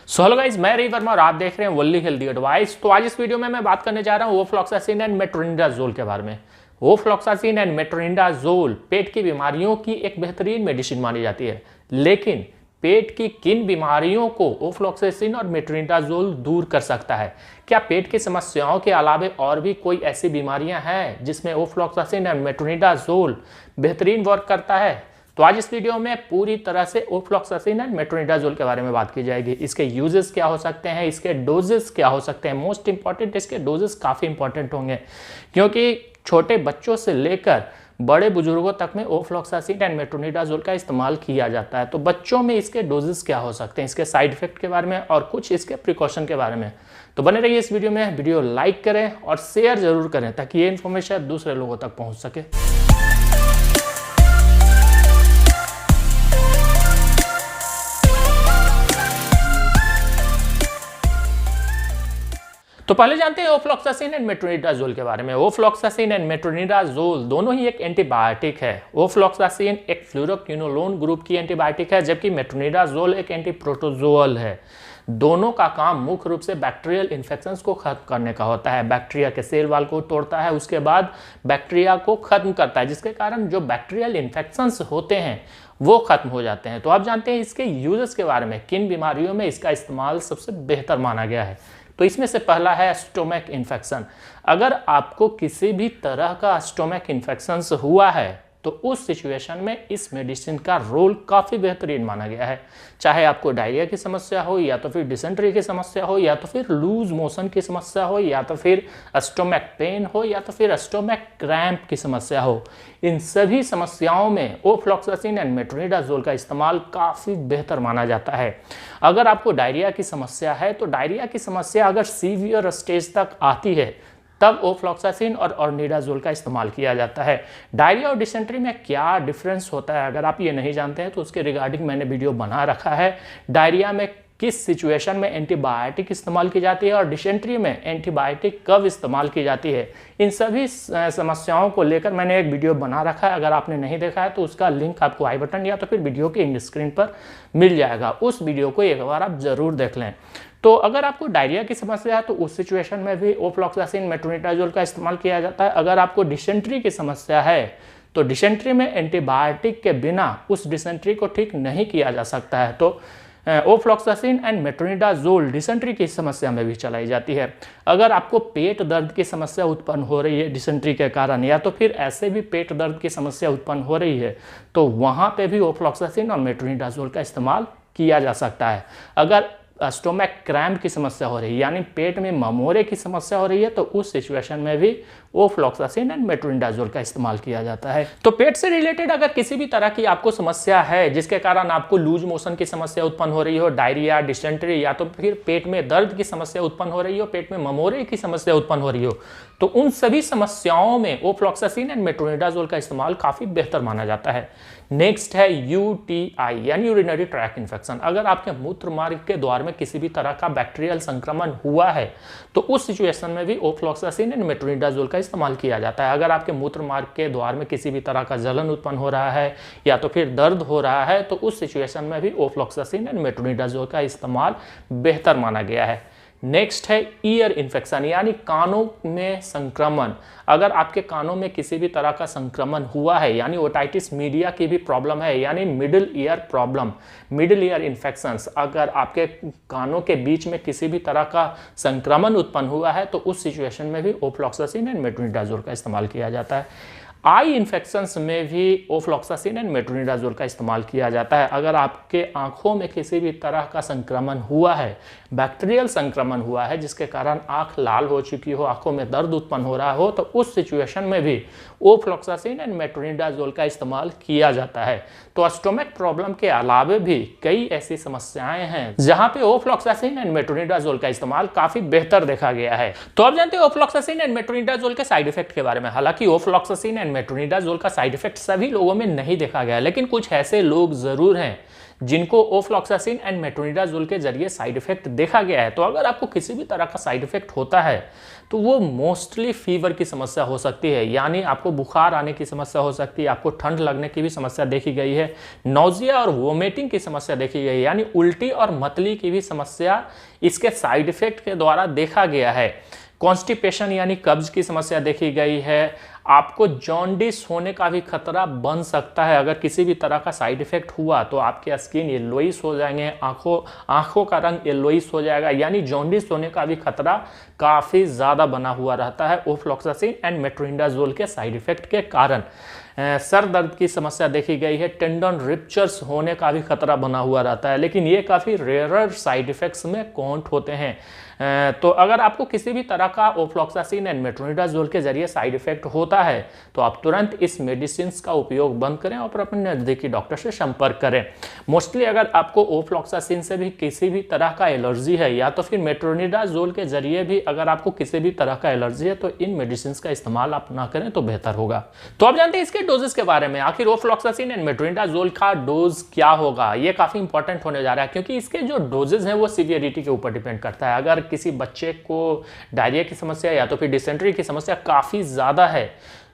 So hello guys, मैं रवि वर्मा और आप देख रहे हैं वल्ली हेल्दी एडवाइस। तो आज इस वीडियो में मैं बात करने जा रहा हूँ ओफ्लॉक्सासिन एंड मेट्रोनिडाजोल के बारे में। ओफ्लॉक्सासिन एंड मेट्रोनिडाजोल पेट की बीमारियों की एक बेहतरीन मेडिसिन मानी जाती है, लेकिन पेट की किन बीमारियों को ओफ्लॉक्सासिन और मेट्रोनिडाजोल दूर कर सकता है? क्या पेट की समस्याओं के अलावा और भी कोई ऐसी बीमारियां हैं जिसमें ओफ्लॉक्सासिन एंड मेट्रोनिडाजोल बेहतरीन वर्क करता है? तो आज इस वीडियो में पूरी तरह से ओफ्लॉक्सासिन एंड मेट्रोनिडाजोल के बारे में बात की जाएगी। इसके यूजेस क्या हो सकते हैं, इसके डोजेस क्या हो सकते हैं। मोस्ट इंपॉर्टेंट इसके डोजेस काफ़ी इंपॉर्टेंट होंगे, क्योंकि छोटे बच्चों से लेकर बड़े बुजुर्गों तक में ओफ्लॉक्सासिन एंड मेट्रोनिडाजोल का इस्तेमाल किया जाता है। तो बच्चों में इसके डोजेस क्या हो सकते हैं, इसके साइड इफेक्ट के बारे में और कुछ इसके प्रिकॉशन के बारे में। तो बने रहिए इस वीडियो में। वीडियो लाइक करें और शेयर जरूर करें ताकि ये इन्फॉर्मेशन दूसरे लोगों तक पहुँच सके। तो पहले जानते हैं ओफ्लॉक्सासिन एंड मेट्रोनिडाजोल के बारे में। ओफ्लॉक्सासिन एंड मेट्रोनिडाजोल दोनों ही एक एंटीबायोटिक है। ओफ्लॉक्सासिन एक फ्लूरोक्विनोलोन ग्रुप की एंटीबायोटिक है, जबकि मेट्रोनिडाजोल एक एंटीप्रोटोजोल है। दोनों का काम मुख्य रूप से बैक्टीरियल इन्फेक्शंस को खत्म करने का होता है। बैक्टीरिया के सेल वाल को तोड़ता है, उसके बाद बैक्टीरिया को खत्म करता है, जिसके कारण जो बैक्टीरियल इन्फेक्शंस होते हैं वो खत्म हो जाते हैं। तो आप जानते हैं इसके यूजेस के बारे में, किन बीमारियों में इसका इस्तेमाल सबसे बेहतर माना गया है। तो इसमें से पहला है स्टोमक इन्फेक्शन। अगर आपको किसी भी तरह का स्टोमक इन्फेक्शन हुआ है तो उस सिचुएशन में इस मेडिसिन का रोल काफ़ी बेहतरीन माना गया है। चाहे आपको डायरिया की समस्या हो, या तो फिर डिसेंट्री की समस्या हो, या तो फिर लूज मोशन की समस्या हो, या तो फिर स्टोमक पेन हो, या तो फिर स्टोमक क्रैम्प की समस्या हो, इन सभी समस्याओं में ओफ्लॉक्सासिन एंड मेट्रोनिडाजोल का इस्तेमाल काफ़ी बेहतर माना जाता है। अगर आपको डायरिया की समस्या है तो डायरिया की समस्या अगर सीवियर स्टेज तक आती है तब ओफ्लॉक्सासिन और निडाजोल का इस्तेमाल किया जाता है। डायरिया और डिसेंट्री में क्या डिफरेंस होता है, अगर आप ये नहीं जानते हैं तो उसके रिगार्डिंग मैंने वीडियो बना रखा है। डायरिया में किस सिचुएशन में एंटीबायोटिक इस्तेमाल की जाती है और डिसेंट्री में एंटीबायोटिक कब इस्तेमाल की जाती है, इन सभी समस्याओं को लेकर मैंने एक वीडियो बना रखा है। अगर आपने नहीं देखा है तो उसका लिंक आपको आई बटन या तो फिर वीडियो के एंड स्क्रीन पर मिल जाएगा। उस वीडियो को एक बार आप जरूर देख लें। तो अगर आपको डायरिया की समस्या है तो उस सिचुएशन में भी ओफ्लॉक्सासिन मेट्रोनिडाजोल का इस्तेमाल किया जाता है। अगर आपको डिसेंट्री की समस्या है तो डिसेंट्री में एंटीबायोटिक के बिना उस डिसेंट्री को ठीक नहीं किया जा सकता है। तो ओफ्लॉक्सासिन एंड मेट्रोनिडाजोल डिसेंट्री की समस्या में भी चलाई जाती है। अगर आपको पेट दर्द की समस्या उत्पन्न हो रही है डिसेंट्री के कारण, या तो फिर ऐसे भी पेट दर्द की समस्या उत्पन्न हो रही है, तो वहाँ पे भी ओफ्लॉक्सासिन और मेट्रोनिडाजोल का इस्तेमाल किया जा सकता है। अगर स्टोमक क्रैम्प की समस्या हो रही है, यानी पेट में ममोरे की समस्या हो रही है, तो उस सिचुएशन में भी ओफ्लॉक्सासिन एंड मेट्रोनिडाजोल का इस्तेमाल किया जाता है। तो पेट से रिलेटेड अगर किसी भी तरह की आपको समस्या है जिसके कारण आपको लूज मोशन की समस्या उत्पन्न हो रही हो, डायरिया, डिसेंट्री, या तो फिर पेट में दर्द की समस्या उत्पन्न हो रही हो, पेट में ममोरे की समस्या उत्पन्न हो रही हो, तो उन सभी समस्याओं में ओफ्लॉक्सासिन एंड मेट्रोनिडाजोल का इस्तेमाल काफ़ी बेहतर माना जाता है। नेक्स्ट है यूटीआई यानी यूरिनरी ट्रैक्ट इन्फेक्शन। अगर आपके मूत्र मार्ग के द्वार में किसी भी तरह का बैक्टीरियल संक्रमण हुआ है तो उस सिचुएशन में भी ओफ्लॉक्सासिन एंड मेट्रोनिडाजोल का इस्तेमाल किया जाता है। अगर आपके मूत्र मार्ग के द्वार में किसी भी तरह का जलन उत्पन्न हो रहा है या तो फिर दर्द हो रहा है तो उस सिचुएशन में भी ओफ्लॉक्सासिन एंड मेट्रोनिडाजोल का इस्तेमाल बेहतर माना गया है। नेक्स्ट है ईयर इन्फेक्शन यानी कानों में संक्रमण। अगर आपके कानों में किसी भी तरह का संक्रमण हुआ है, यानी ओटाइटिस मीडिया की भी प्रॉब्लम है, यानी middle ear problem, middle ear infections, अगर आपके कानों के बीच में किसी भी तरह का संक्रमण उत्पन्न हुआ है तो उस सिचुएशन में भी ओफ्लॉक्सासिन एंड मेट्रोनिडाजोल का इस्तेमाल किया जाता है। आई इन्फेक्शंस में भी ओफ्लॉक्सासिन एंड मेट्रोनिडाजोल का इस्तेमाल किया जाता है। अगर आपके आंखों में किसी भी तरह का संक्रमण हुआ है, बैक्टीरियल संक्रमण हुआ है जिसके कारण आंख लाल हो चुकी हो, आंखों में दर्द उत्पन्न हो रहा हो, तो उस सिचुएशन में भी ओफ्लॉक्सासिन एंड मेट्रोनिडाजोल का इस्तेमाल किया जाता है। तो स्टोमक प्रॉब्लम के अलावा भी कई ऐसी समस्याएं हैं जहां पे ओफ्लॉक्सासिन एंड मेट्रोनिडाजोल का इस्तेमाल काफी बेहतर देखा गया है। तो अब जानते हैं ओफ्लॉक्सासिन एंड मेट्रोनिडाजोल के साइड इफेक्ट के बारे में। हालांकि ओफ्लॉक्सासिन एंड मेट्रोनिडाजोल का साइड इफेक्ट सभी लोगों में नहीं देखा गया, लेकिन कुछ ऐसे लोग जरूर हैं जिनको ओफ्लॉक्सासिन एंड मेट्रोनिडाजोल के जरिए साइड इफेक्ट देखा गया है। तो अगर आपको किसी भी तरह का साइड इफेक्ट होता है तो वो मोस्टली फीवर की समस्या हो सकती है, यानी आपको बुखार आने की समस्या हो सकती है, आपको ठंड लगने की भी समस्या देखी गई है, नौजिया और वोमिटिंग की समस्या देखी गई है, यानी उल्टी और मतली की भी समस्या इसके साइड इफेक्ट के द्वारा देखा गया है। कॉन्स्टिपेशन यानी कब्ज की समस्या देखी गई है। आपको जॉन्डिस होने का भी खतरा बन सकता है। अगर किसी भी तरह का साइड इफेक्ट हुआ तो आपके स्किन येलोइश हो जाएंगे, आंखों का रंग येलोइश हो जाएगा, यानी जॉन्डिस होने का भी खतरा काफ़ी ज़्यादा बना हुआ रहता है ओफ्लॉक्सासिन एंड मेट्रोनिडाजोल के साइड इफेक्ट के कारण। सर दर्द की समस्या देखी गई है, टेंडन रिप्चर्स होने का भी खतरा बना हुआ रहता है, लेकिन ये काफ़ी रेयर साइड इफेक्ट्स में काउंट होते हैं। तो अगर आपको किसी भी तरह का ओफ्लॉक्सासिन एंड मेट्रोनिडाजोल के जरिए साइड इफेक्ट होता है तो आप तुरंत इस मेडिसिन का उपयोग बंद करें और अपने नज़दीकी डॉक्टर से संपर्क करें। मोस्टली अगर आपको ओफ्लॉक्सासिन से भी किसी भी तरह का एलर्जी है या तो फिर मेट्रोनिडाजोल के जरिए भी अगर आपको किसी भी तरह का एलर्जी है तो इन मेडिसिन का इस्तेमाल आप ना करें तो बेहतर होगा। तो आप जानते हैं इसके डोजेस के बारे में, आखिर ओफ्लॉक्सासिन एंड मेट्रोनिडाजोल का डोज क्या होगा, ये काफ़ी इंपॉर्टेंट होने जा रहा है क्योंकि इसके जो डोजेज हैं वो सीवियरिटी के ऊपर डिपेंड करता है। अगर किसी बच्चे को डायरिया की समस्या या तो फिर डिसेंट्री की समस्या काफ़ी ज़्यादा है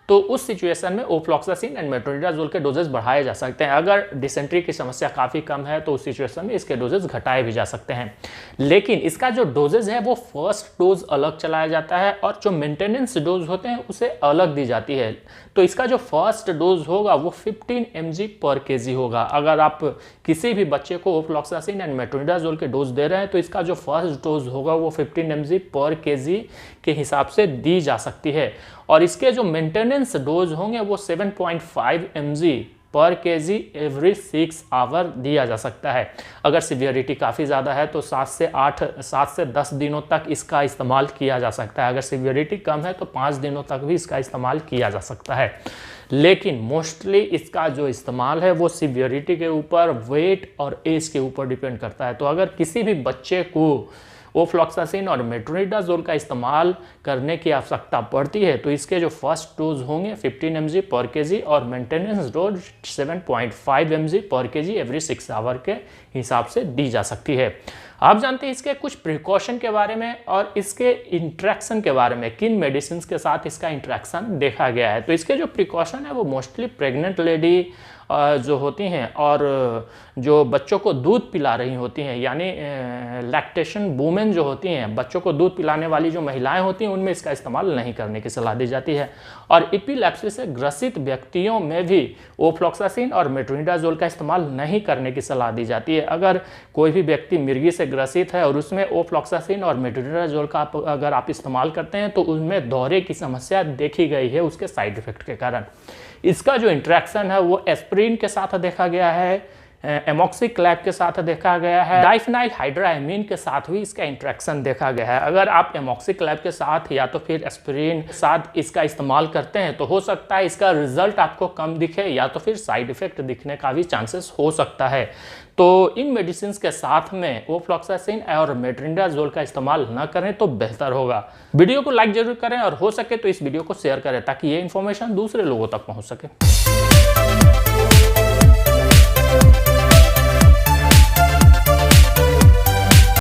तो उस सिचुएशन में ओफ्लॉक्सासिन एंड मेट्रोनिडाजोल के डोजेस बढ़ाए जा सकते हैं। अगर डिसेंट्री की समस्या काफ़ी कम है तो उस सिचुएशन में इसके डोजेस घटाए भी जा सकते हैं। लेकिन इसका जो डोजेज है वो फर्स्ट डोज अलग चलाया जाता है और जो मेंटेनेंस डोज होते हैं उसे अलग दी जाती है। तो इसका जो फर्स्ट डोज होगा वो 15 mg पर kg होगा। अगर आप किसी भी बच्चे को ओफ्लॉक्सासिन एंड मेट्रोनिडाजोल के डोज दे रहे हैं तो इसका जो फर्स्ट डोज होगा वो 15 mg पर kg के हिसाब से दी जा सकती है और इसके जो मेंटेनेंस डोज होंगे वो 7.5 mg पर kg एवरी 6 आवर दिया जा सकता है। अगर सीवियरिटी काफ़ी ज़्यादा है तो 7 से 10 दिनों तक इसका इस्तेमाल किया जा सकता है। अगर सीवियरिटी कम है तो 5 दिनों तक भी इसका इस्तेमाल किया जा सकता है। लेकिन मोस्टली इसका जो इस्तेमाल है वो सीवियरिटी के ऊपर, वेट और एज के ऊपर डिपेंड करता है। तो अगर किसी भी बच्चे को ओफ्लॉक्सासिन और मेट्रोनिडाजोल का इस्तेमाल करने की आवश्यकता पड़ती है तो इसके जो फर्स्ट डोज होंगे 15 mg पर kg और मेंटेनेंस डोज 7.5 mg पर kg एवरी 6 आवर के हिसाब से दी जा सकती है। आप जानते हैं इसके कुछ प्रिकॉशन के बारे में और इसके इंट्रैक्शन के बारे में, किन मेडिसिन के साथ इसका इंट्रैक्शन देखा गया है। तो इसके जो प्रिकॉशन है वो मोस्टली प्रेग्नेंट लेडी जो होती हैं और जो बच्चों को दूध पिला रही होती हैं, यानी लैक्टेशन वुमेन जो होती हैं, बच्चों को दूध पिलाने वाली जो महिलाएं होती हैं, उनमें इसका इस्तेमाल नहीं करने की सलाह दी जाती है। और एपिलेप्सी से ग्रसित व्यक्तियों में भी ओफ्लॉक्सासिन और मेट्रोनिडाजोल का इस्तेमाल नहीं करने की सलाह दी जाती है। अगर कोई भी व्यक्ति मिर्गी से ग्रसित है और उसमें ओफ्लॉक्सासिन और मेट्रोनिडाजोल का अगर आप इस्तेमाल करते हैं तो उसमें दौरे की समस्या देखी गई है उसके साइड इफेक्ट के कारण। इसका जो इंट्रैक्शन है वो एस्प्रिन के साथ देखा गया है, एमॉक्सिक्लैब के साथ देखा गया है, डाइफेनाइल हाइड्रामीन के साथ भी इसका इंट्रैक्शन देखा गया है। अगर आप एमॉक्सिक्लैब के साथ या तो फिर एस्प्रिन के साथ इसका इस्तेमाल करते हैं तो हो सकता है इसका रिजल्ट आपको कम दिखे या तो फिर साइड इफेक्ट दिखने का भी चांसेस हो सकता है। तो इन मेडिसिन के साथ में ओफ्लॉक्सासिन और मेट्रोनिडाजोल का इस्तेमाल न करें तो बेहतर होगा। वीडियो को लाइक जरूर करें और हो सके तो इस वीडियो को शेयर करें ताकि ये इन्फॉर्मेशन दूसरे लोगों तक पहुंच सके।